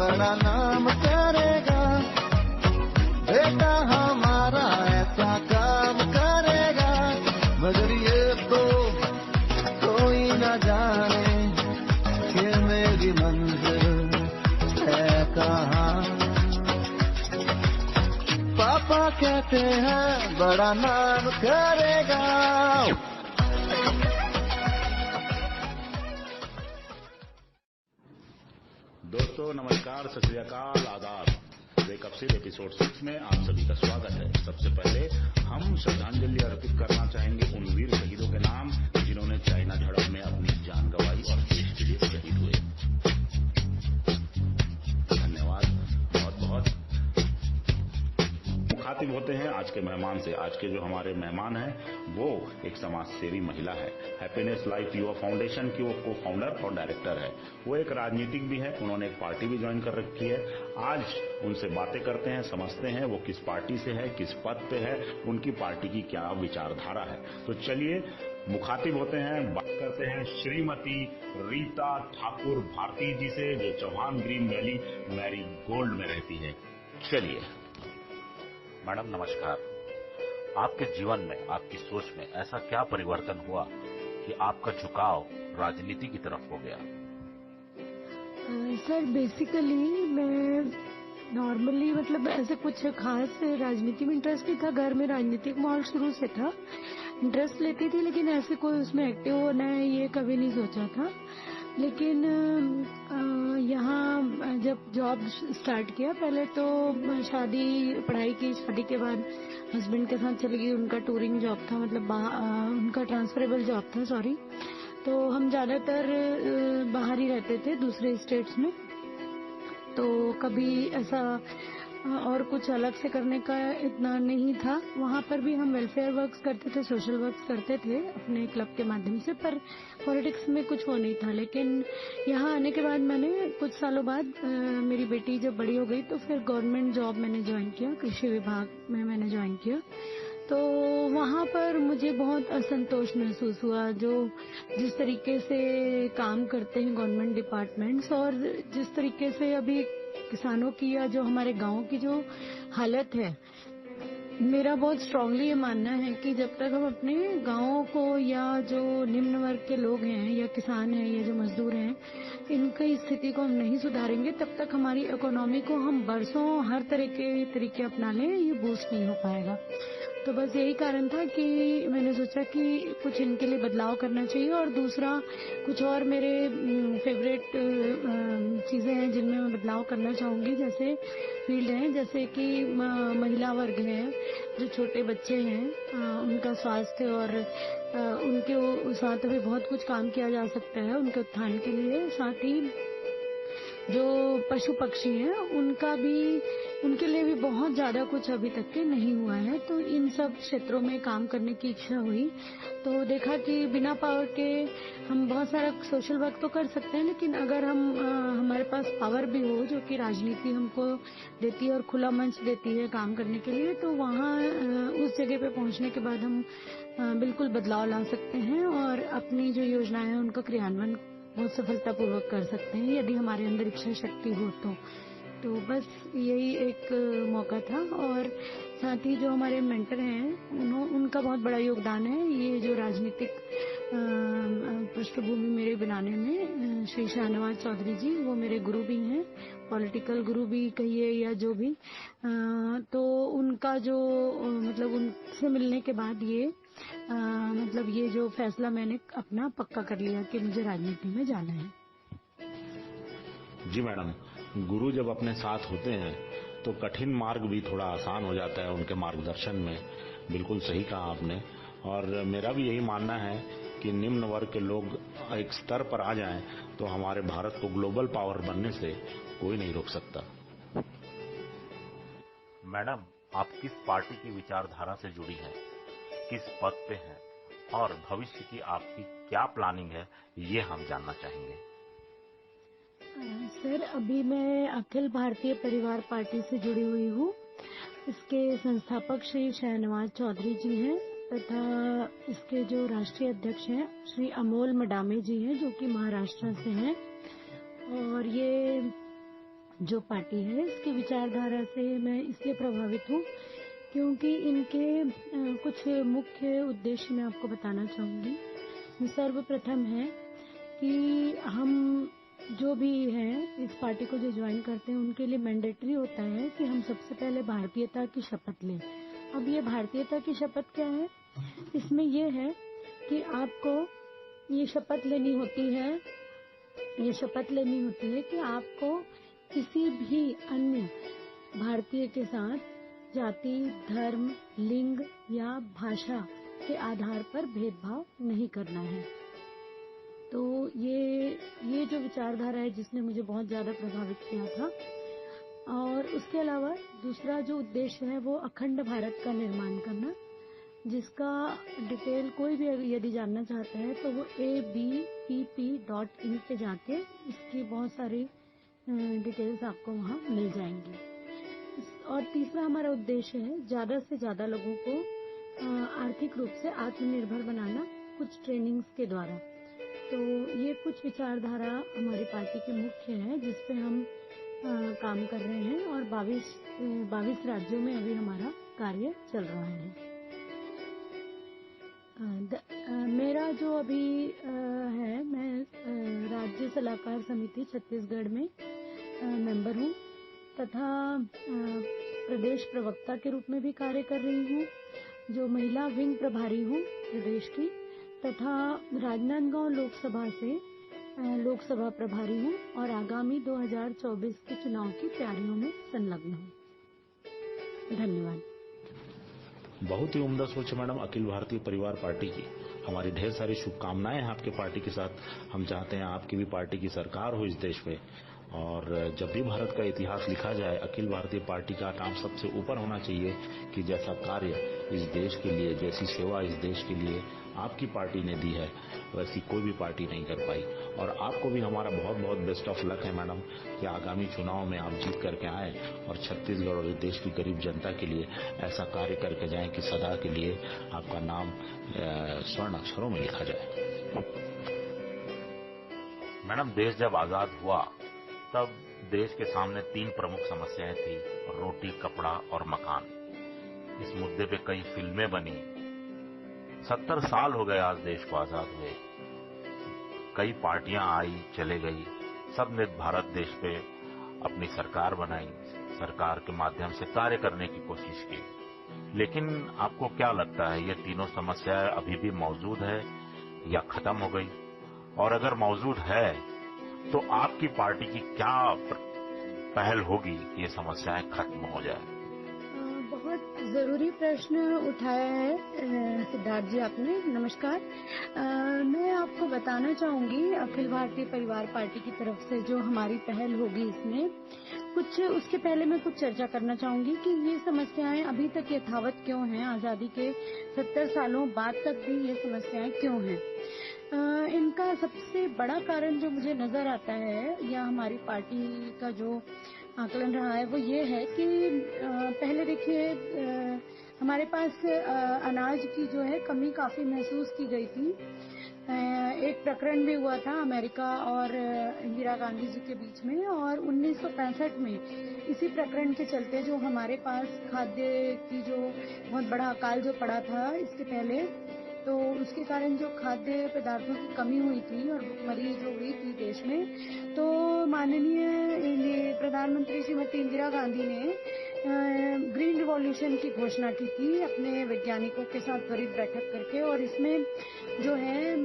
बड़ा नाम करेगा, बेटा हमारा ऐसा काम करेगा। मगर ये तो कोई न जाने कि मेरी मंजिल है कहाँ। पापा कहते हैं बड़ा नाम करेगा। दोस्तों नमस्कार, सत श्री अकाल, आदाब। वेकअप सील एपिसोड 6 में आप सभी का स्वागत है। सबसे पहले हम श्रद्धांजलि अर्पित करना चाहेंगे उन वीर शहीदों के नाम जिन्होंने चाइना झड़प में अपनी जान गंवाई और देश के लिए शहीद हुए। धन्यवाद बहुत बहुत। मुखातिब होते हैं आज के मेहमान से। आज के जो हमारे मेहमान हैं वो एक समाज सेवी महिला है। हैप्पीनेस लाइफ युवा फाउंडेशन की वो को फाउंडर और डायरेक्टर है। वो एक राजनीतिक भी है, उन्होंने एक पार्टी भी ज्वाइन कर रखी है। आज उनसे बातें करते हैं, समझते हैं वो किस पार्टी से है, किस पद पे है, उनकी पार्टी की क्या विचारधारा है। तो चलिए मुखातिब होते हैं, बात करते हैं श्रीमती रीता ठाकुर भारती जी से, जो Chauhan Green Valley Marigold में रहती है। चलिए मैडम नमस्कार। आपके जीवन में, आपकी सोच में ऐसा क्या परिवर्तन हुआ कि आपका झुकाव राजनीति की तरफ हो गया? सर बेसिकली मैं नॉर्मली मतलब ऐसे कुछ खास राजनीति में इंटरेस्ट नहीं था। घर में राजनीतिक माहौल शुरू से था, इंटरेस्ट लेती थी, लेकिन ऐसे कोई उसमें एक्टिव होना है ये कभी नहीं सोचा था। लेकिन यहाँ जब जॉब स्टार्ट किया, पहले तो पढ़ाई की, शादी के बाद हस्बैंड के साथ चली गई। उनका टूरिंग जॉब था, मतलब उनका ट्रांसफरेबल जॉब था, सॉरी। तो हम ज्यादातर बाहर ही रहते थे, दूसरे स्टेट्स में। तो कभी ऐसा और कुछ अलग से करने का इतना नहीं था। वहाँ पर भी हम वेलफेयर वर्क्स करते थे, सोशल वर्क्स करते थे अपने क्लब के माध्यम से, पर पॉलिटिक्स में कुछ वो नहीं था। लेकिन यहाँ आने के बाद मैंने कुछ सालों बाद मेरी बेटी जब बड़ी हो गई तो फिर गवर्नमेंट जॉब मैंने ज्वाइन किया, कृषि विभाग में मैंने ज्वाइन किया। तो वहाँ पर मुझे बहुत असंतोष महसूस हुआ। जिस तरीके से काम करते हैं गवर्नमेंट डिपार्टमेंट्स, और जिस तरीके से अभी किसानों की या जो हमारे गांव की जो हालत है, मेरा बहुत स्ट्रांगली ये मानना है कि जब तक हम अपने गांवों को, या जो निम्न वर्ग के लोग हैं, या किसान हैं, या जो मजदूर हैं, इनकी स्थिति को हम नहीं सुधारेंगे, तब तक हमारी इकोनॉमी को हम बरसों हर तरह के तरीके अपना लें, ये बूस्ट नहीं हो पाएगा। तो बस यही कारण था कि मैंने सोचा कि कुछ इनके लिए बदलाव करना चाहिए। और दूसरा कुछ और मेरे फेवरेट चीजें हैं जिनमें मैं बदलाव करना चाहूंगी, जैसे फील्ड हैं, जैसे कि महिला वर्ग है, जो छोटे बच्चे हैं, उनका स्वास्थ्य और उनके साथ भी बहुत कुछ काम किया जा सकता है उनके उत्थान के लिए। साथ ही जो पशु पक्षी हैं उनके लिए भी बहुत ज्यादा कुछ अभी तक के नहीं हुआ है। तो इन सब क्षेत्रों में काम करने की इच्छा हुई। तो देखा कि बिना पावर के हम बहुत सारा सोशल वर्क तो कर सकते हैं, लेकिन अगर हमारे पास पावर भी हो, जो कि राजनीति हमको देती है और खुला मंच देती है काम करने के लिए, तो वहाँ उस जगह पे पहुँचने के बाद हम बिल्कुल बदलाव ला सकते हैं और अपनी जो योजनाएं हैं उनका क्रियान्वयन बहुत सफलतापूर्वक कर सकते हैं, यदि हमारे अंदर इच्छा शक्ति हो तो बस यही एक मौका था। और साथ ही जो हमारे मेंटर हैं उनका बहुत बड़ा योगदान है ये जो राजनीतिक पृष्ठभूमि मेरे बनाने में। श्री शाहनवाज चौधरी जी, वो मेरे गुरु भी हैं, पॉलिटिकल गुरु भी कहिए या जो भी। तो उनका जो मतलब उनसे मिलने के बाद मतलब ये जो फैसला मैंने अपना पक्का कर लिया कि मुझे राजनीति में जाना है। जी मैडम, गुरु जब अपने साथ होते हैं तो कठिन मार्ग भी थोड़ा आसान हो जाता है उनके मार्गदर्शन में। बिल्कुल सही कहा आपने। और मेरा भी यही मानना है कि निम्न वर्ग के लोग एक स्तर पर आ जाएं तो हमारे भारत को ग्लोबल पावर बनने से कोई नहीं रोक सकता। मैडम, आप किस पार्टी की विचारधारा से जुड़ी हैं, किस पद पे हैं और भविष्य की आपकी क्या प्लानिंग है, ये हम जानना चाहेंगे। सर, अभी मैं अखिल भारतीय परिवार पार्टी से जुड़ी हुई हूँ। इसके संस्थापक श्री शाहनवाज चौधरी जी हैं तथा इसके जो राष्ट्रीय अध्यक्ष हैं श्री अमोल मडामे जी हैं, जो कि महाराष्ट्र से हैं। और ये जो पार्टी है इसकी विचारधारा से मैं इसलिए प्रभावित हूँ क्योंकि इनके कुछ मुख्य उद्देश्य मैं आपको बताना चाहूँगी। सर्वप्रथम है कि हम जो भी हैं इस पार्टी को जो ज्वाइन करते हैं उनके लिए मैंडेटरी होता है कि हम सबसे पहले भारतीयता की शपथ लें। अब ये भारतीयता की शपथ क्या है? इसमें ये है कि आपको ये शपथ लेनी होती है कि आपको किसी भी अन्य भारतीय के साथ जाति, धर्म, लिंग या भाषा के आधार पर भेदभाव नहीं करना है। तो ये जो विचारधारा है जिसने मुझे बहुत ज्यादा प्रभावित किया था। और उसके अलावा दूसरा जो उद्देश्य है वो अखंड भारत का निर्माण करना, जिसका डिटेल कोई भी यदि जानना चाहता है तो वो abpp.in पे जाके इसकी बहुत सारी डिटेल्स आपको वहाँ मिल जाएंगी। और तीसरा हमारा उद्देश्य है ज्यादा से ज्यादा लोगों को आर्थिक रूप से आत्मनिर्भर बनाना कुछ ट्रेनिंग्स के द्वारा। तो ये कुछ विचारधारा हमारी पार्टी के मुख्य है जिस पे हम काम कर रहे हैं और 22 राज्यों में अभी हमारा कार्य चल रहा है। मेरा जो अभी है, मैं राज्य सलाहकार समिति छत्तीसगढ़ में मेंबर हूँ तथा प्रदेश प्रवक्ता के रूप में भी कार्य कर रही हूँ, जो महिला विंग प्रभारी हूँ प्रदेश की, तथा राजनांदगांव लोकसभा से लोकसभा प्रभारी हूँ और आगामी 2024 के चुनाव की तैयारियों में संलग्न हूँ। धन्यवाद। बहुत ही उम्दा सोच है मैडम अखिल भारतीय परिवार पार्टी की। हमारी ढेर सारी शुभकामनाएं हैं आपके पार्टी के साथ। हम चाहते हैं आपकी भी पार्टी की सरकार हो इस देश में, और जब भी भारत का इतिहास लिखा जाए अखिल भारतीय पार्टी का नाम सबसे ऊपर होना चाहिए कि जैसा कार्य इस देश के लिए, जैसी सेवा इस देश के लिए आपकी पार्टी ने दी है वैसी कोई भी पार्टी नहीं कर पाई। और आपको भी हमारा बहुत बहुत बेस्ट ऑफ लक है मैडम कि आगामी चुनाव में आप जीत करके आए और छत्तीसगढ़ और इस देश की गरीब जनता के लिए ऐसा कार्य करके जाएं कि सदा के लिए आपका नाम स्वर्ण अक्षरों में लिखा जाए। मैडम, देश जब आजाद हुआ तब देश के सामने 3 प्रमुख समस्याएं थी, रोटी, कपड़ा और मकान। इस मुद्दे पे कई फिल्में बनी। 70 साल हो गए आज देश को आजाद हुए। कई पार्टियां आई चले गई, सबने भारत देश पे अपनी सरकार बनाई, सरकार के माध्यम से कार्य करने की कोशिश की। लेकिन आपको क्या लगता है, ये तीनों समस्याएं अभी भी मौजूद है या खत्म हो गई? और अगर मौजूद है तो आपकी पार्टी की क्या पहल होगी कि ये समस्याएं खत्म हो जाए? बहुत जरूरी प्रश्न उठाया है सिद्धार्थ जी आपने। नमस्कार। मैं आपको बताना चाहूंगी अखिल भारतीय परिवार पार्टी की तरफ से जो हमारी पहल होगी इसमें कुछ, उसके पहले मैं कुछ चर्चा करना चाहूंगी कि ये समस्याएं अभी तक यथावत क्यों हैं, आजादी के 70 सालों बाद तक भी ये समस्याएं क्यों हैं। इनका सबसे बड़ा कारण जो मुझे नजर आता है या हमारी पार्टी का जो आकलन रहा है वो ये है कि पहले देखिए हमारे पास अनाज की जो है कमी काफी महसूस की गई थी। एक प्रकरण भी हुआ था अमेरिका और इंदिरा गांधी जी के बीच में, और 1965 में इसी प्रकरण के चलते जो हमारे पास खाद्य की जो बहुत बड़ा अकाल जो पड़ा था इसके पहले, तो उसके कारण जो खाद्य पदार्थों की कमी हुई थी और भुखमरी जो हुई थी देश में, तो माननीय प्रधानमंत्री श्रीमती इंदिरा गांधी ने ग्रीन रिवॉल्यूशन की घोषणा की थी अपने वैज्ञानिकों के साथ त्वरित बैठक करके, और इसमें जो है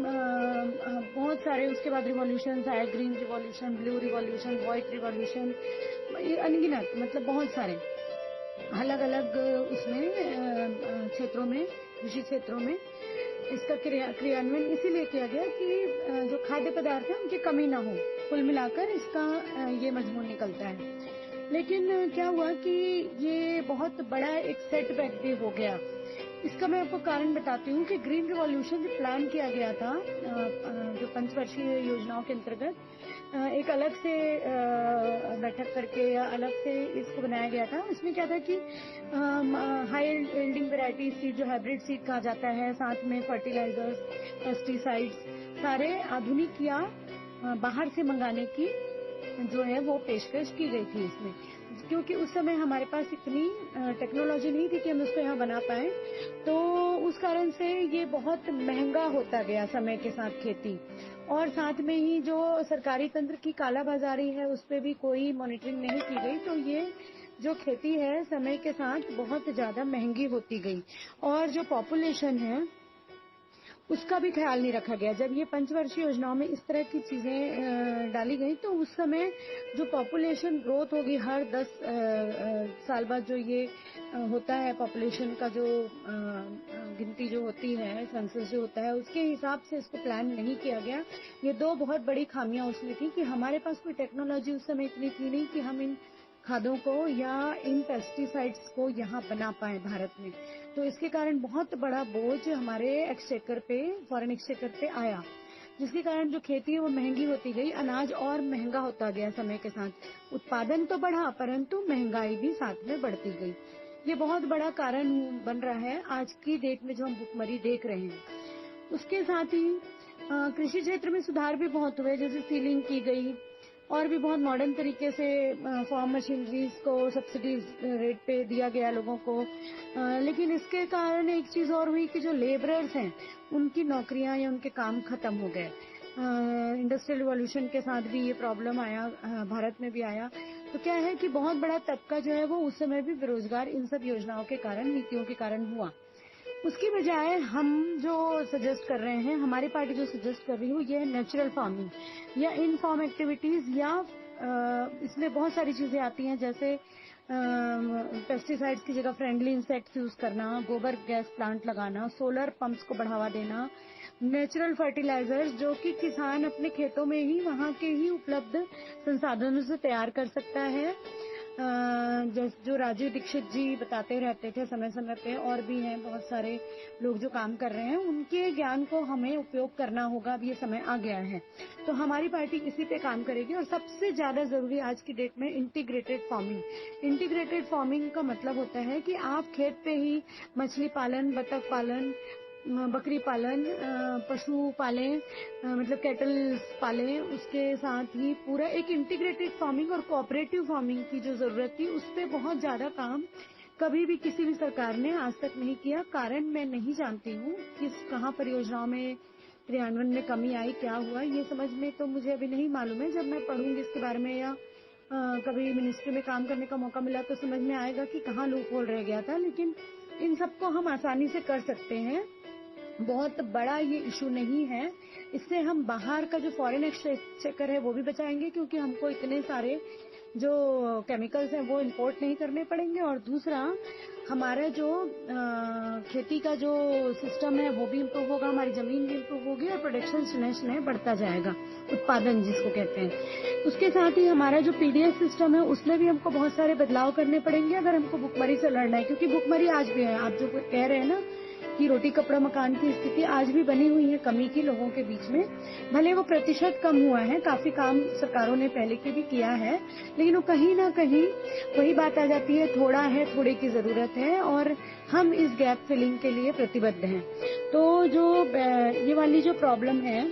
बहुत सारे उसके बाद रिवॉल्यूशन आए, green revolution, blue revolution, white revolution, अनगिनत, मतलब बहुत सारे अलग अलग उसमें क्षेत्रों में, कृषि क्षेत्रों में इसका क्रियान्वयन इसीलिए किया गया कि जो खाद्य पदार्थ है उनकी कमी ना हो। कुल मिलाकर इसका ये मजमून निकलता है। लेकिन क्या हुआ कि ये बहुत बड़ा एक सेटबैक भी हो गया। इसका मैं आपको कारण बताती हूँ कि ग्रीन रिवॉल्यूशन जो प्लान किया गया था जो 5 वर्षीय योजनाओं के अंतर्गत एक अलग से बैठक करके या अलग से इसको बनाया गया था। इसमें क्या था कि हाई यील्डिंग वैरायटी सीड जो हाइब्रिड सीड कहा जाता है, साथ में फर्टिलाइजर्स, पेस्टिसाइड्स, सारे आधुनिक या बाहर से मंगाने की जो है वो पेशकश की गई थी इसमें, क्योंकि उस समय हमारे पास इतनी टेक्नोलॉजी नहीं थी कि हम उसको यहाँ बना पाए। तो उस कारण से ये बहुत महंगा होता गया समय के साथ खेती, और साथ में ही जो सरकारी तंत्र की कालाबाजारी है उस पर भी कोई मॉनिटरिंग नहीं की गई। तो ये जो खेती है समय के साथ बहुत ज्यादा महंगी होती गई, और जो पॉपुलेशन है उसका भी ख्याल नहीं रखा गया। जब ये पंचवर्षीय योजनाओं में इस तरह की चीजें डाली गई तो उस समय जो पॉपुलेशन ग्रोथ होगी हर 10 साल बाद, जो ये होता है पॉपुलेशन का जो गिनती जो होती है, सेंसस जो होता है, उसके हिसाब से इसको प्लान नहीं किया गया। ये दो बहुत बड़ी खामियां उसमें थी कि हमारे पास कोई टेक्नोलॉजी उस समय इतनी थी नहीं कि हम इन खादों को या इन पेस्टिसाइड्स को यहाँ बना पाए भारत में। तो इसके कारण बहुत बड़ा बोझ हमारे एक्सचेकर पे, फॉरेन एक्सचेकर पे आया, जिसके कारण जो खेती है वो महंगी होती गई, अनाज और महंगा होता गया समय के साथ। उत्पादन तो बढ़ा परंतु महंगाई भी साथ में बढ़ती गई। ये बहुत बड़ा कारण बन रहा है आज की डेट में जो हम भुखमरी देख रहे हैं। उसके साथ ही कृषि क्षेत्र में सुधार भी बहुत हुए, जैसे सीलिंग की गई और भी बहुत मॉडर्न तरीके से फार्म मशीनरीज को सब्सिडीज रेट पे दिया गया लोगों को। लेकिन इसके कारण एक चीज और हुई कि जो लेबरर्स हैं उनकी नौकरियां या उनके काम खत्म हो गए। इंडस्ट्रियल रिवॉल्यूशन के साथ भी ये प्रॉब्लम आया, भारत में भी आया। तो क्या है कि बहुत बड़ा तबका जो है वो उस समय भी बेरोजगार इन सब योजनाओं के कारण, नीतियों के कारण हुआ। उसकी बजाय हम जो सजेस्ट कर रहे हैं, हमारी पार्टी जो सजेस्ट कर रही है ये है नेचुरल फार्मिंग या इन फार्म एक्टिविटीज, या इसमें बहुत सारी चीजें आती हैं, जैसे पेस्टिसाइड्स की जगह फ्रेंडली इंसेक्ट्स यूज करना, गोबर गैस प्लांट लगाना, सोलर पंप्स को बढ़ावा देना, नेचुरल फर्टिलाइजर्स जो कि किसान अपने खेतों में ही वहाँ के ही उपलब्ध संसाधनों से तैयार कर सकता है। जो राजीव दीक्षित जी बताते रहते थे समय समय पे, और भी हैं बहुत सारे लोग जो काम कर रहे हैं, उनके ज्ञान को हमें उपयोग करना होगा। अब ये समय आ गया है तो हमारी पार्टी इसी पे काम करेगी। और सबसे ज्यादा जरूरी आज की डेट में इंटीग्रेटेड फार्मिंग। इंटीग्रेटेड फार्मिंग का मतलब होता है कि आप खेत पे ही मछली पालन, बतख पालन, बकरी पालन, पशु पालें, मतलब कैटल पालें, उसके साथ ही पूरा एक इंटीग्रेटेड फार्मिंग और कोऑपरेटिव फार्मिंग की जो जरूरत थी उस पे बहुत ज्यादा काम कभी भी किसी भी सरकार ने आज तक नहीं किया। कारण मैं नहीं जानती हूँ किस कहाँ परियोजनाओं में क्रियान्वयन में कमी आई, क्या हुआ, ये समझ में तो मुझे अभी नहीं मालूम है। जब मैं पढ़ूंगी इसके बारे में या कभी मिनिस्ट्री में काम करने का मौका मिला तो समझ में आएगा कि कहाँ लूप होल रह गया था। लेकिन इन सबको हम आसानी से कर सकते हैं, बहुत बड़ा ये इशू नहीं है। इससे हम बाहर का जो फॉरेन एक्सचेकर है वो भी बचाएंगे, क्योंकि हमको इतने सारे जो केमिकल्स हैं वो इंपोर्ट नहीं करने पड़ेंगे। और दूसरा, हमारा जो खेती का जो सिस्टम है वो भी इम्प्रूव होगा, हमारी जमीन भी इम्प्रूव होगी और प्रोडक्शन सुनिश्चित में बढ़ता जाएगा, उत्पादन जिसको कहते हैं। उसके साथ ही हमारा जो पीडीएस सिस्टम है उसमें भी हमको बहुत सारे बदलाव करने पड़ेंगे अगर हमको भुखमरी से लड़ना है, क्योंकि भुखमरी आज भी है। आप जो कह रहे हैं ना कि रोटी कपड़ा मकान की स्थिति आज भी बनी हुई है कमी की लोगों के बीच में, भले वो प्रतिशत कम हुआ है, काफी काम सरकारों ने पहले के भी किया है, लेकिन वो कहीं ना कहीं वही बात आ जाती है, थोड़ा है, थोड़े की जरूरत है और हम इस गैप फिलिंग के लिए प्रतिबद्ध हैं। तो जो ये वाली जो प्रॉब्लम है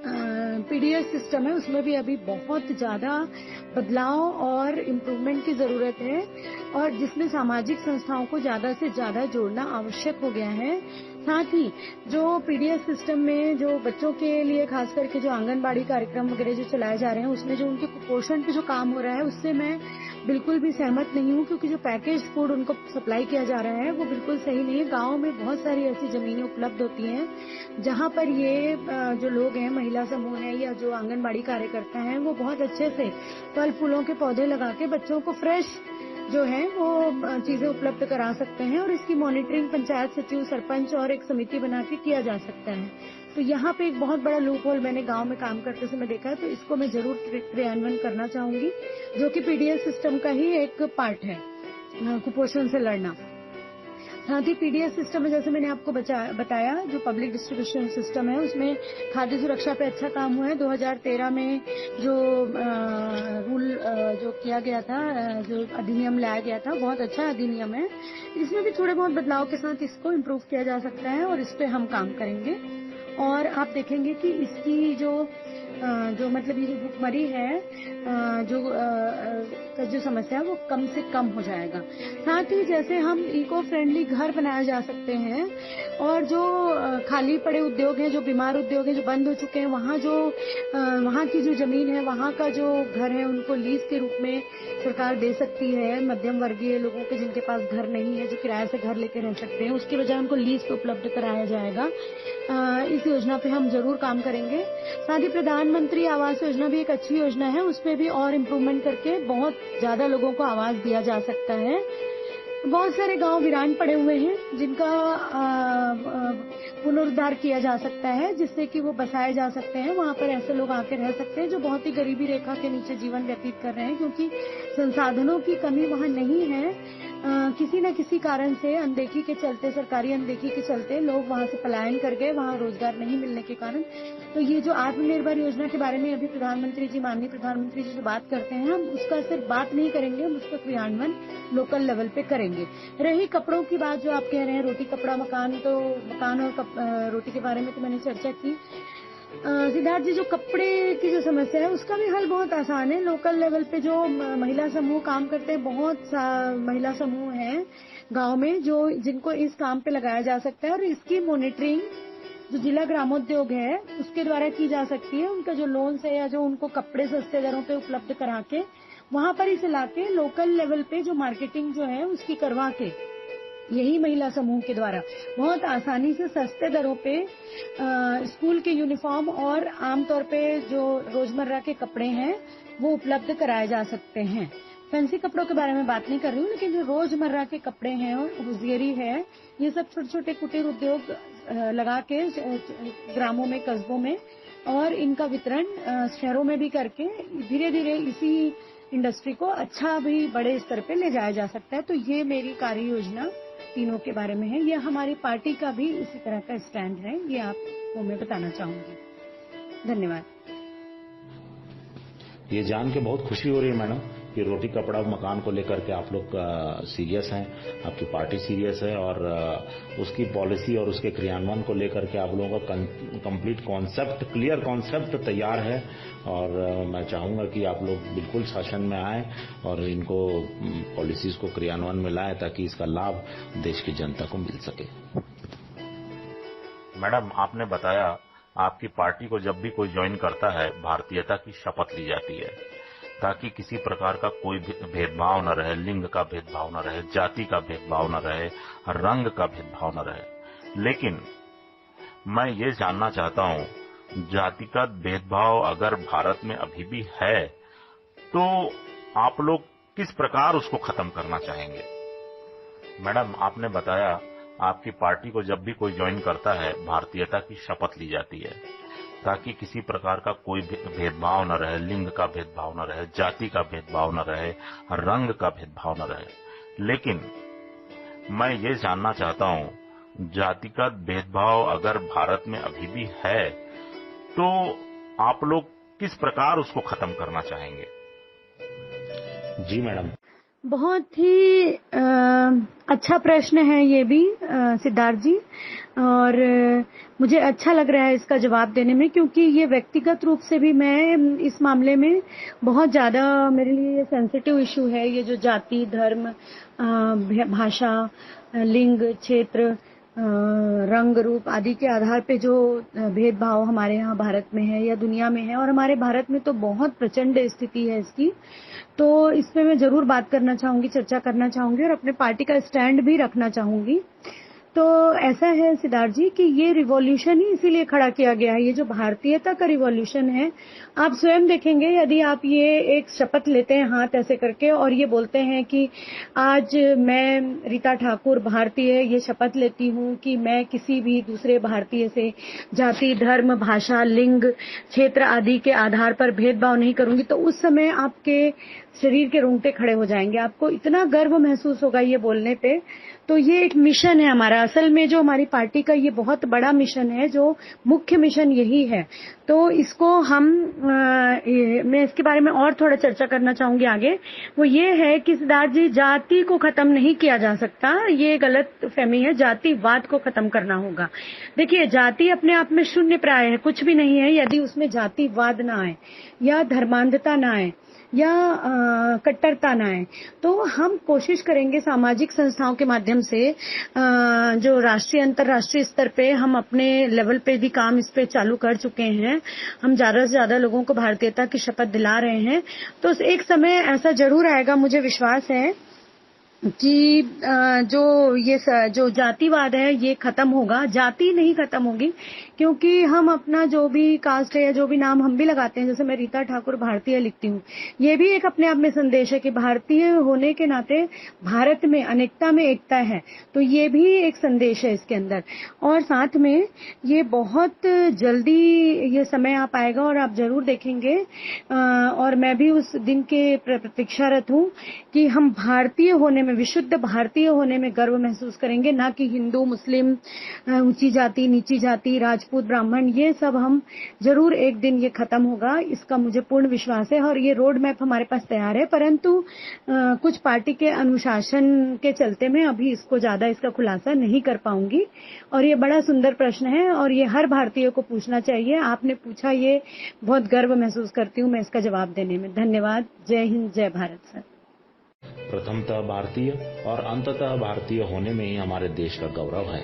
पीडीएस सिस्टम है उसमें भी अभी बहुत ज्यादा बदलाव और इम्प्रूवमेंट की जरूरत है, और जिसमें सामाजिक संस्थाओं को ज्यादा से ज्यादा जोड़ना आवश्यक हो गया है। साथ ही जो पीडीएस सिस्टम में जो बच्चों के लिए खास करके जो आंगनबाड़ी कार्यक्रम वगैरह जो चलाए जा रहे हैं उसमें जो उनके कुपोषण पे जो काम हो रहा है उससे मैं बिल्कुल भी सहमत नहीं हूँ, क्योंकि जो पैकेज फूड उनको सप्लाई किया जा रहा है वो बिल्कुल सही नहीं है। गाँव में बहुत सारी ऐसी जमीनें उपलब्ध होती हैं जहाँ पर ये जो लोग हैं, महिला समूह है या जो आंगनबाड़ी कार्यकर्ता हैं, वो बहुत अच्छे से फल फूलों के पौधे लगा के बच्चों को फ्रेश जो है वो चीजें उपलब्ध करा सकते हैं, और इसकी मॉनिटरिंग पंचायत सचिव, सरपंच और एक समिति बना के किया जा सकता है। तो यहाँ पे एक बहुत बड़ा लूप होल मैंने गांव में काम करते समय देखा है, तो इसको मैं जरूर क्रियान्वयन करना चाहूंगी, जो कि पीडीएस सिस्टम का ही एक पार्ट है, कुपोषण से लड़ना। साथ ही पीडीएस सिस्टम में जैसे मैंने आपको बताया जो पब्लिक डिस्ट्रीब्यूशन सिस्टम है उसमें खाद्य सुरक्षा पे अच्छा काम हुआ है। 2013 में जो रूल जो किया गया था, जो अधिनियम लाया गया था, बहुत अच्छा अधिनियम है। इसमें भी थोड़े बहुत बदलाव के साथ इसको इम्प्रूव किया जा सकता है और इस पे हम काम करेंगे। और आप देखेंगे कि इसकी जो जो मतलब ये जो भुखमरी है जो समस्या है वो कम से कम हो जाएगा। साथ ही जैसे हम इको फ्रेंडली घर बनाए जा सकते हैं और जो खाली पड़े उद्योग हैं, जो बीमार उद्योग हैं, जो बंद हो चुके हैं, वहाँ की जो जमीन है, वहाँ का जो घर है उनको लीज के रूप में सरकार दे सकती है। मध्यम वर्गीय लोगों के जिनके पास घर नहीं है, जो किराए से घर लेके रह सकते हैं, उसकी बजाय उनको लीज पे उपलब्ध कराया जाएगा। इस योजना पे हम जरूर काम करेंगे। साथ ही प्रधानमंत्री आवास योजना भी एक अच्छी योजना है, उसमें भी और इम्प्रूवमेंट करके बहुत ज्यादा लोगों को आवास दिया जा सकता है। बहुत सारे गांव वीरान पड़े हुए हैं जिनका पुनरुद्धार किया जा सकता है, जिससे कि वो बसाए जा सकते हैं। वहां पर ऐसे लोग आके रह सकते हैं जो बहुत ही गरीबी रेखा के नीचे जीवन व्यतीत कर रहे हैं, क्योंकि संसाधनों की कमी वहां नहीं है। किसी न किसी कारण से अनदेखी के चलते, सरकारी अनदेखी के चलते लोग वहां से पलायन कर गए, वहां रोजगार नहीं मिलने के कारण। तो ये जो आत्मनिर्भर योजना के बारे में अभी प्रधानमंत्री जी, माननीय प्रधानमंत्री जी जो बात करते हैं, हम उसका सिर्फ बात नहीं करेंगे, हम उसका क्रियान्वयन लोकल लेवल पे करेंगे। रही कपड़ों की बात जो आप कह रहे हैं, रोटी कपड़ा मकान, तो मकान और रोटी के बारे में तो मैंने चर्चा की। सिद्धार्थ जी, जो कपड़े की जो समस्या है उसका भी हल बहुत आसान है। लोकल लेवल पे जो महिला समूह काम करते हैं, बहुत महिला समूह हैं गांव में जो जिनको इस काम पे लगाया जा सकता है, और इसकी मॉनिटरिंग जो जिला ग्रामोद्योग है उसके द्वारा की जा सकती है। उनका जो लोन है या जो उनको कपड़े सस्ते दरों पे उपलब्ध करा के वहां पर इसे लाके लोकल लेवल पे जो मार्केटिंग जो है उसकी करवा के, यही महिला समूह के द्वारा बहुत आसानी से सस्ते दरों पे स्कूल के यूनिफॉर्म और आमतौर पे जो रोजमर्रा के कपड़े हैं वो उपलब्ध कराए जा सकते हैं। फैंसी कपड़ों के बारे में बात नहीं कर रही हूँ, लेकिन जो रोजमर्रा के कपड़े हैं, होजियरी है, ये सब छोटे छोटे कुटीर उद्योग लगा के ग्रामों में, कस्बों में, और इनका वितरण शहरों में भी करके धीरे धीरे इसी इंडस्ट्री को अच्छा भी बड़े स्तर पे ले जाया जा सकता है। तो ये मेरी कार्य योजना तीनों के बारे में है। ये हमारी पार्टी का भी इसी तरह का स्टैंड है, ये आपको मैं बताना चाहूंगी। धन्यवाद। ये जान के बहुत खुशी हो रही है मैडम कि रोटी कपड़ा मकान को लेकर के आप लोग सीरियस हैं, आपकी पार्टी सीरियस है, और उसकी पॉलिसी और उसके क्रियान्वयन को लेकर के आप लोगों का कंप्लीट कॉन्सेप्ट, क्लियर कॉन्सेप्ट तैयार है। और मैं चाहूंगा कि आप लोग बिल्कुल शासन में आए और इनको पॉलिसीज को क्रियान्वयन में लाएं ताकि इसका लाभ देश की जनता को मिल सके। मैडम, आपने बताया आपकी पार्टी को जब भी कोई ज्वाइन करता है भारतीयता की शपथ ली जाती है, ताकि किसी प्रकार का कोई भेदभाव न रहे, लिंग का भेदभाव न रहे, जाति का भेदभाव न रहे, रंग का भेदभाव न रहे। लेकिन मैं ये जानना चाहता हूं, जातिगत भेदभाव अगर भारत में अभी भी है तो आप लोग किस प्रकार उसको खत्म करना चाहेंगे? मैडम, आपने बताया आपकी पार्टी को जब भी कोई ज्वाइन करता है भारतीयता की शपथ ली जाती है, ताकि किसी प्रकार का कोई भेदभाव न रहे, लिंग का भेदभाव न रहे, जाति का भेदभाव न रहे, रंग का भेदभाव न रहे। लेकिन मैं ये जानना चाहता हूं, जातिगत भेदभाव अगर भारत में अभी भी है तो आप लोग किस प्रकार उसको खत्म करना चाहेंगे? जी मैडम, बहुत ही अच्छा प्रश्न है ये भी सिद्धार्थ जी, और मुझे अच्छा लग रहा है इसका जवाब देने में, क्योंकि ये व्यक्तिगत रूप से भी मैं इस मामले में बहुत ज्यादा, मेरे लिए ये सेंसिटिव इशू है। ये जो जाति, धर्म, भाषा, लिंग, क्षेत्र, रंग, रूप आदि के आधार पे जो भेदभाव हमारे यहाँ भारत में है या दुनिया में है, और हमारे भारत में तो बहुत प्रचंड स्थिति है इसकी, तो इस पे मैं जरूर बात करना चाहूंगी, चर्चा करना चाहूंगी और अपने पार्टी का स्टैंड भी रखना चाहूंगी। तो ऐसा है सिद्धार्थ जी कि ये रिवॉल्यूशन ही इसीलिए खड़ा किया गया है, ये जो भारतीयता का रिवॉल्यूशन है। आप स्वयं देखेंगे, यदि आप ये एक शपथ लेते हैं हाथ ऐसे करके और ये बोलते हैं कि आज मैं रीता ठाकुर भारतीय ये शपथ लेती हूँ कि मैं किसी भी दूसरे भारतीय से जाति, धर्म, भाषा, लिंग, क्षेत्र आदि के आधार पर भेदभाव नहीं करूंगी, तो उस समय आपके शरीर के रोंगटे खड़े हो जाएंगे। आपको इतना गर्व महसूस होगा ये बोलने पे। तो ये एक मिशन है हमारा। असल में जो हमारी पार्टी का ये बहुत बड़ा मिशन है, जो मुख्य मिशन यही है। तो इसको मैं इसके बारे में और थोड़ा चर्चा करना चाहूंगी आगे। वो ये है कि सिद्धार्थ जी, जाति को खत्म नहीं किया जा सकता, ये गलत फहमी है। जातिवाद को खत्म करना होगा। देखिए, जाति अपने आप में शून्य प्राय है, कुछ भी नहीं है यदि उसमें जातिवाद ना आए या धर्मांधता ना आए या कट्टरता ना आए। तो हम कोशिश करेंगे सामाजिक संस्थाओं के माध्यम से, जो राष्ट्रीय अंतर्राष्ट्रीय स्तर पे हम अपने लेवल पे भी काम इस पे चालू कर चुके हैं। हम ज्यादा से ज्यादा लोगों को भारतीयता की शपथ दिला रहे हैं। तो एक समय ऐसा जरूर आएगा, मुझे विश्वास है कि जो जातिवाद है ये खत्म होगा। जाति नहीं खत्म होगी, क्योंकि हम अपना जो भी कास्ट है या जो भी नाम हम भी लगाते हैं, जैसे मैं रीता ठाकुर भारतीय लिखती हूँ, ये भी एक अपने आप में संदेश है कि भारतीय होने के नाते भारत में अनेकता में एकता है। तो ये भी एक संदेश है इसके अंदर। और साथ में ये बहुत जल्दी ये समय आ पाएगा और आप जरूर देखेंगे, और मैं भी उस दिन के प्रतीक्षारत हूँ कि हम भारतीय होने में, विशुद्ध भारतीय होने में गर्व महसूस करेंगे, ना कि हिंदू, मुस्लिम, ऊंची जाति, नीची जाति, राजपूत, ब्राह्मण, ये सब हम जरूर एक दिन ये खत्म होगा, इसका मुझे पूर्ण विश्वास है। और ये रोड मैप हमारे पास तैयार है, परंतु कुछ पार्टी के अनुशासन के चलते मैं अभी इसको ज्यादा इसका खुलासा नहीं कर पाऊंगी। और ये बड़ा सुंदर प्रश्न है और ये हर भारतीय को पूछना चाहिए। आपने पूछा, ये बहुत गर्व महसूस करती हूँ मैं इसका जवाब देने में। धन्यवाद। जय हिंद, जय भारत सर। प्रथमतः भारतीय और अंततः भारतीय होने में ही हमारे देश का गौरव है।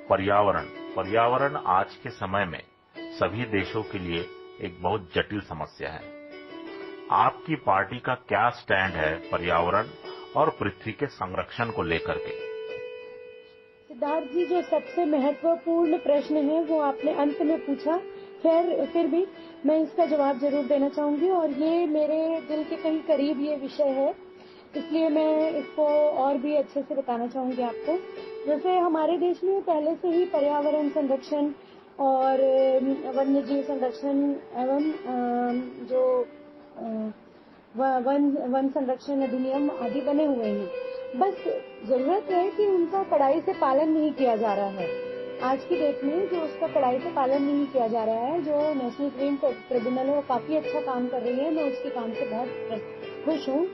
पर्यावरण आज के समय में सभी देशों के लिए एक बहुत जटिल समस्या है। आपकी पार्टी का क्या स्टैंड है पर्यावरण और पृथ्वी के संरक्षण को लेकर के? सिद्धार्थ जी, जो सबसे महत्वपूर्ण प्रश्न है वो आपने अंत में पूछा। फिर भी मैं इसका जवाब जरूर देना चाहूंगी, और ये मेरे दिल के कहीं करीब ये विषय है, इसलिए मैं इसको और भी अच्छे से बताना चाहूंगी आपको। जैसे हमारे देश में पहले से ही पर्यावरण संरक्षण और वन्य जीव संरक्षण एवं जो वन संरक्षण अधिनियम आदि बने हुए हैं। बस जरूरत है कि उनका कड़ाई से पालन नहीं किया जा रहा है। आज की डेट में जो उसका कड़ाई से पालन नहीं किया जा रहा है, जो नेशनल ग्रीन ट्रिब्यूनल है वो काफी अच्छा काम कर रही है, मैं उसके काम से बहुत खुश हूँ।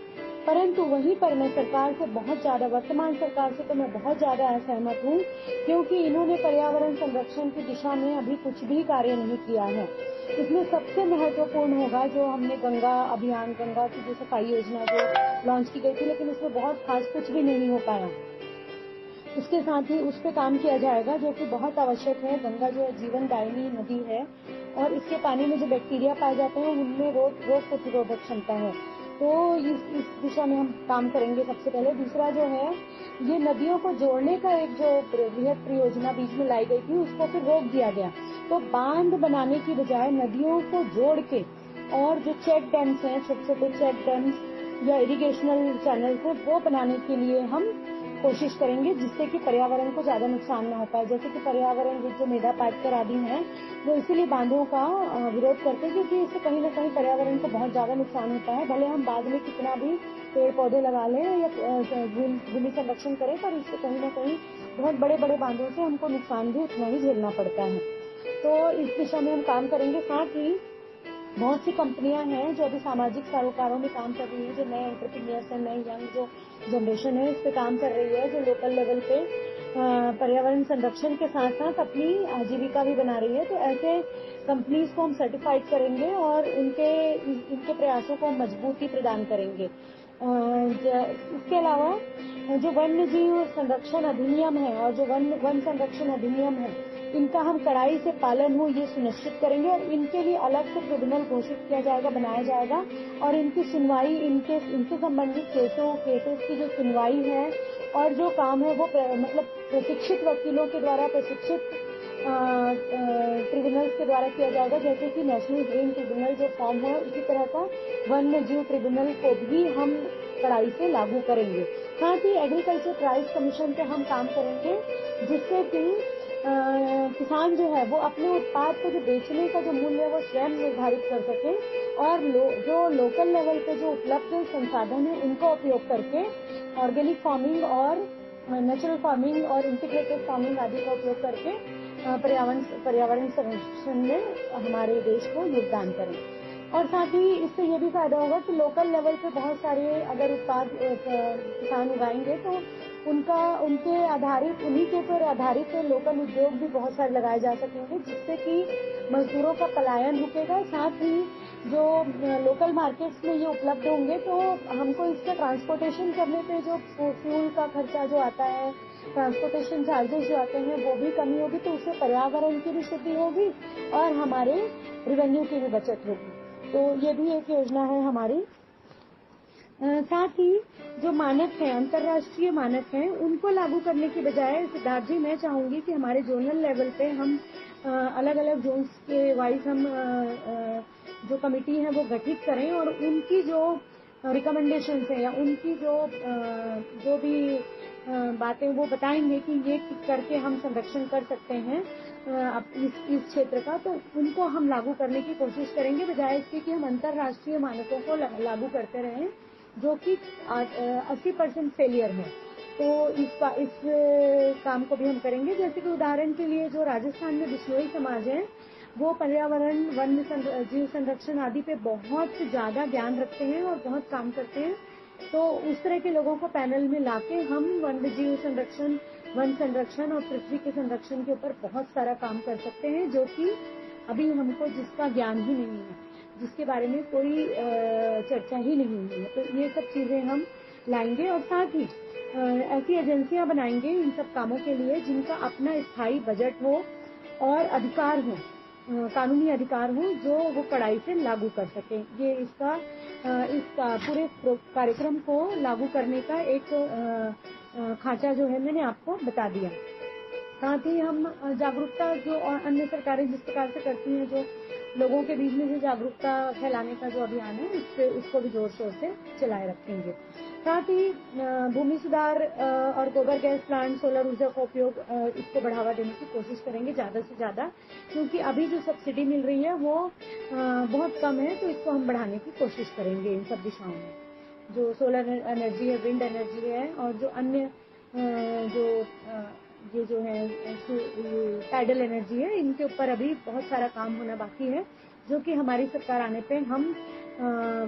परंतु वहीं पर मैं सरकार से बहुत ज्यादा, वर्तमान सरकार से तो मैं बहुत ज्यादा असहमत हूँ, क्योंकि इन्होंने पर्यावरण संरक्षण की दिशा में अभी कुछ भी कार्य नहीं किया है। इसमें सबसे महत्वपूर्ण होगा जो हमने गंगा अभियान, गंगा की जो सफाई योजना जो लॉन्च की गई थी, लेकिन उसमें बहुत खास कुछ भी नहीं हो पाया। उसके साथ ही उस पर काम किया जाएगा जो कि बहुत आवश्यक है। गंगा जो जीवनदायिनी नदी है और इसके पानी में जो बैक्टीरिया पाए जाते हैं उनमें रोग प्रतिरोधक क्षमता है। तो इस दिशा में हम काम करेंगे सबसे पहले। दूसरा जो है, ये नदियों को जोड़ने का एक जो बृहद परियोजना बीच में लाई गई थी उसको फिर रोक दिया गया। तो बांध बनाने की बजाय नदियों को जोड़ के, और जो चेक डैम्स हैं, छोटे छोटे चेक डैम्स या इरिगेशनल चैनल्स हैं, वो बनाने के लिए हम कोशिश करेंगे, जिससे कि पर्यावरण को ज्यादा नुकसान न हो पाए। जैसे कि पर्यावरण जो मेधा पाटकर आदि हैं, वो इसीलिए बांधों का विरोध करते हैं, क्योंकि इससे कहीं न कहीं पर्यावरण को बहुत ज्यादा नुकसान होता है। भले हम बाद में कितना भी पेड़ पौधे लगा लें या भूमि संरक्षण करें, पर इससे कहीं न कहीं बहुत बड़े बड़े बांधों से हमको नुकसान भी उतना ही झेलना पड़ता है। तो इस दिशा में हम काम करेंगे। साथ ही बहुत सी कंपनियां हैं जो अभी सामाजिक सरोकारों में काम कर रही है, जो नए एंटरप्रेन्योर्स हैं, नए यंग जो जनरेशन है, इस पे काम कर रही है, जो लोकल लेवल पे पर्यावरण संरक्षण के साथ साथ अपनी आजीविका भी बना रही है। तो ऐसे कंपनीज को हम सर्टिफाइड करेंगे और इनके प्रयासों को मजबूती प्रदान करेंगे। इसके अलावा जो वन्य जीव संरक्षण अधिनियम है और जो वन संरक्षण अधिनियम है, इनका हम कड़ाई से पालन हो ये सुनिश्चित करेंगे, और इनके लिए अलग से ट्रिब्यूनल घोषित किया जाएगा, बनाया जाएगा, और इनकी सुनवाई, इनसे संबंधित केसेस की जो सुनवाई है और जो काम है वो मतलब प्रशिक्षित वकीलों के द्वारा, प्रशिक्षित ट्रिब्यूनल्स के द्वारा किया जाएगा। जैसे कि नेशनल ग्रीन ट्रिब्यूनल जो फॉर्म है, उसी तरह का वन्य जीव ट्रिब्यूनल को भी हम कड़ाई से लागू करेंगे। साथ ही एग्रीकल्चर प्राइस कमीशन पे हम काम करेंगे, जिससे कि किसान जो है वो अपने उत्पाद को जो बेचने का जो मूल्य है वो स्वयं निर्धारित कर सके, और जो लोकल लेवल पे जो उपलब्ध संसाधन है उनका उपयोग करके ऑर्गेनिक फार्मिंग और नेचुरल फार्मिंग और इंटीग्रेटेड फार्मिंग आदि का उपयोग करके पर्यावरण संरक्षण में हमारे देश को योगदान करें। और साथ ही इससे ये भी फायदा होगा कि लोकल लेवल पे बहुत सारे अगर उत्पाद किसान उगाएंगे तो उनके आधारित उन्हीं के पर आधारित लोकल उद्योग भी बहुत सारे लगाए जा सकेंगे, जिससे कि मजदूरों का पलायन रुकेगा। साथ ही जो लोकल मार्केट्स में ये उपलब्ध होंगे तो हमको इसका ट्रांसपोर्टेशन करने पे जो फ्यूल का खर्चा जो आता है, ट्रांसपोर्टेशन चार्जेस जो आते हैं वो भी कमी होगी, तो उससे पर्यावरण की भी शुद्धि होगी और हमारे रेवेन्यू की भी बचत होगी। तो ये भी एक योजना है हमारी। साथ ही जो मानक है, अंतर्राष्ट्रीय मानक हैं, उनको लागू करने की बजाय सिद्धार्थ जी मैं चाहूंगी कि हमारे जोनल लेवल पे हम अलग अलग जोन्स के वाइज हम जो कमिटी है वो गठित करें और उनकी जो रिकमेंडेशंस है या उनकी जो भी बातें वो बताएंगे कि ये करके हम संरक्षण कर सकते हैं इस क्षेत्र का, तो उनको हम लागू करने की कोशिश करेंगे, बजाय इसके कि हम अंतर्राष्ट्रीय मानकों को लागू करते रहें जो कि 80% फेलियर है। तो इस काम को भी हम करेंगे। जैसे कि उदाहरण के लिए जो राजस्थान में बिश्नोई समाज है वो पर्यावरण, वन्य जीव संरक्षण आदि पे बहुत ज्यादा ज्ञान रखते हैं और बहुत काम करते हैं। तो उस तरह के लोगों को पैनल में लाके हम वन्य जीव संरक्षण, वन संरक्षण और पृथ्वी के संरक्षण के ऊपर बहुत सारा काम कर सकते हैं, जो कि अभी हमको जिसका ज्ञान ही नहीं है, जिसके बारे में कोई चर्चा ही नहीं हुई है। तो ये सब चीजें हम लाएंगे और साथ ही ऐसी एजेंसियां बनाएंगे इन सब कामों के लिए जिनका अपना स्थायी बजट हो और अधिकार हो, कानूनी अधिकार हो, जो वो कड़ाई से लागू कर सके। ये इसका पूरे कार्यक्रम को लागू करने का एक खांचा जो है मैंने आपको बता दिया। साथ ही हम जागरूकता जो और अन्य सरकारें जिस प्रकार से करती हैं, जो लोगों के बीच में जो जागरूकता फैलाने का जो अभियान है उसको भी जोर शोर से चलाए रखेंगे। साथ ही भूमि सुधार और गोबर गैस प्लांट, सोलर ऊर्जा का उपयोग, इसको बढ़ावा देने की कोशिश करेंगे ज्यादा से ज्यादा, क्योंकि अभी जो सब्सिडी मिल रही है वो बहुत कम है, तो इसको हम बढ़ाने की कोशिश करेंगे इन सब दिशाओं में। जो सोलर एनर्जी है, विंड एनर्जी है और जो अन्य ये जो है टाइडल एनर्जी है, इनके ऊपर अभी बहुत सारा काम होना बाकी है, जो कि हमारी सरकार आने पे हम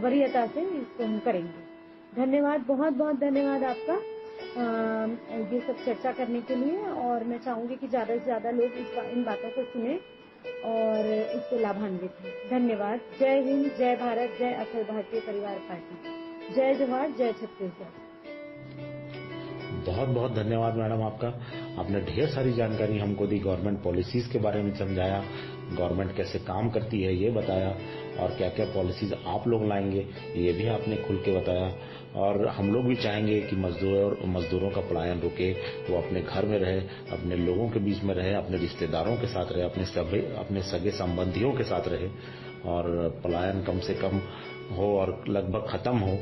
वरीयता से इसको हम करेंगे। धन्यवाद, बहुत बहुत धन्यवाद आपका ये सब चर्चा करने के लिए। और मैं चाहूंगी कि ज्यादा से ज्यादा लोग इन बातों को सुने और इससे लाभान्वित हों। धन्यवाद। जय हिंद, जय भारत, जय अखिल भारतीय परिवार पार्टी, जय जवाहर, जय छत्तीसगढ़। बहुत बहुत धन्यवाद मैडम आपका। आपने ढेर सारी जानकारी हमको दी, गवर्नमेंट पॉलिसीज के बारे में समझाया, गवर्नमेंट कैसे काम करती है ये बताया, और क्या क्या पॉलिसीज आप लोग लाएंगे ये भी आपने खुल के बताया। और हम लोग भी चाहेंगे कि मजदूरों का पलायन रुके, वो अपने घर में रहे, अपने लोगों के बीच में रहे, अपने रिश्तेदारों के साथ रहे, अपने सगे संबंधियों के साथ रहे, और पलायन कम से कम हो और लगभग खत्म हो।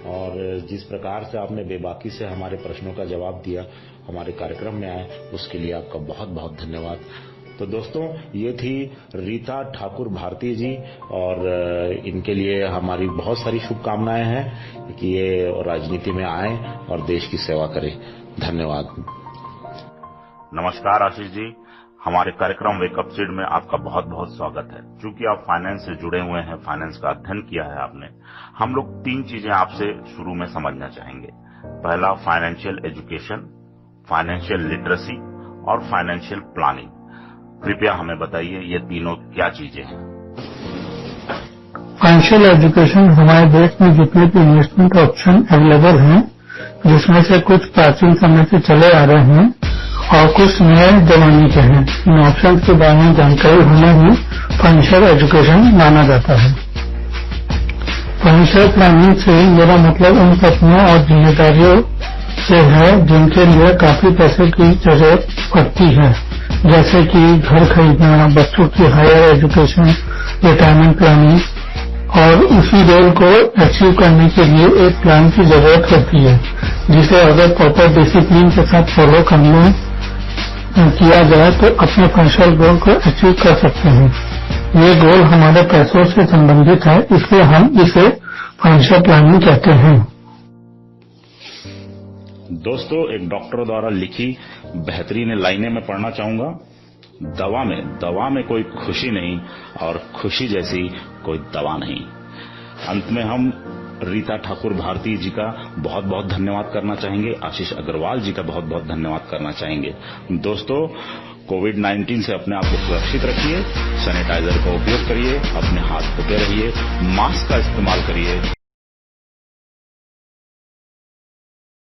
और जिस प्रकार से आपने बेबाकी से हमारे प्रश्नों का जवाब दिया, हमारे कार्यक्रम में आए, उसके लिए आपका बहुत बहुत धन्यवाद। तो दोस्तों, ये थी रीता ठाकुर भारती जी, और इनके लिए हमारी बहुत सारी शुभकामनाएं हैं कि ये राजनीति में आए और देश की सेवा करें। धन्यवाद। नमस्कार आशीष जी, हमारे कार्यक्रम वेकअप सीड में आपका बहुत बहुत स्वागत है। चूंकि आप फाइनेंस से जुड़े हुए हैं, फाइनेंस का अध्ययन किया है आपने, हम लोग 3 चीजें आपसे शुरू में समझना चाहेंगे। पहला, फाइनेंशियल एजुकेशन, फाइनेंशियल लिटरेसी और फाइनेंशियल प्लानिंग। कृपया हमें बताइए ये तीनों क्या चीजें हैं। फाइनेंशियल एजुकेशन हमारे देश में जितने भी इन्वेस्टमेंट ऑप्शन अवेलेबल हैं, जिसमें से कुछ प्राचीन समय से चले आ रहे हैं और कुछ नए जमाने के हैं, इन ऑप्शन के बारे में जानकारी होना ही फाइनेंशियल एजुकेशन माना जाता है। फाइनेंशियल प्लानिंग से मेरा मतलब उन सपनों और जिम्मेदारियों से है जिनके लिए काफी पैसे की जरूरत पड़ती है, जैसे कि घर खरीदना, बच्चों की हायर एजुकेशन, रिटायरमेंट प्लानिंग, और उसी गोल को अचीव करने के लिए एक प्लान की जरूरत होती है, जिसे अगर प्रॉपर डिसिप्लिन के साथ फॉलो करने किया जाए तो अपने फाइनेंशियल गोल को अचीव कर सकते हैं। ये गोल हमारे पैसों से संबंधित है, इसलिए हम इसे फाइनेंशियल प्लानिंग कहते हैं। दोस्तों, एक डॉक्टर द्वारा लिखी बेहतरीन लाइनें मैं पढ़ना चाहूंगा। दवा में कोई खुशी नहीं और खुशी जैसी कोई दवा नहीं। अंत में हम रीता ठाकुर भारती जी का बहुत बहुत धन्यवाद करना चाहेंगे, आशीष अग्रवाल जी का बहुत बहुत धन्यवाद करना चाहेंगे। दोस्तों, कोविड-19 से अपने आप को सुरक्षित रखिए, सैनिटाइजर का उपयोग करिए, अपने हाथ धोते रहिए, मास्क का इस्तेमाल करिए।